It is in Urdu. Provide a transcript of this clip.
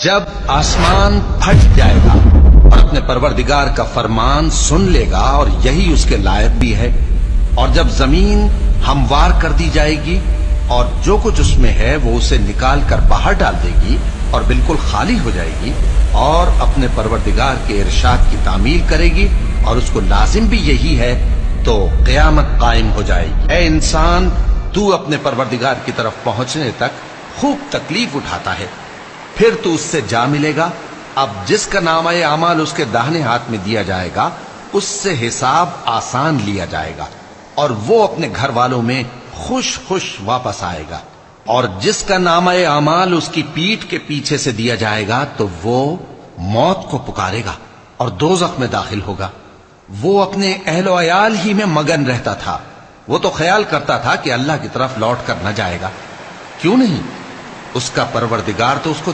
جب آسمان پھٹ جائے گا اور اپنے پروردگار کا فرمان سن لے گا اور یہی اس کے لائق بھی ہے، اور جب زمین ہموار کر دی جائے گی اور جو کچھ اس میں ہے وہ اسے نکال کر باہر ڈال دے گی اور بالکل خالی ہو جائے گی اور اپنے پروردگار کے ارشاد کی تعمیل کرے گی اور اس کو لازم بھی یہی ہے، تو قیامت قائم ہو جائے گی۔ اے انسان، تو اپنے پروردگار کی طرف پہنچنے تک خوب تکلیف اٹھاتا ہے، پھر تو اس سے جا ملے گا۔ اب جس کا نامہ اعمال اس کے داہنے ہاتھ میں دیا جائے گا اس سے حساب آسان لیا جائے گا اور وہ اپنے گھر والوں میں خوش خوش واپس آئے گا، اور جس کا نامہ اعمال اس کی پیٹھ کے پیچھے سے دیا جائے گا تو وہ موت کو پکارے گا اور دوزخ میں داخل ہوگا۔ وہ اپنے اہل و عیال ہی میں مگن رہتا تھا، وہ تو خیال کرتا تھا کہ اللہ کی طرف لوٹ کر نہ جائے گا، کیوں نہیں؟ اس کا پروردگار تو اس کو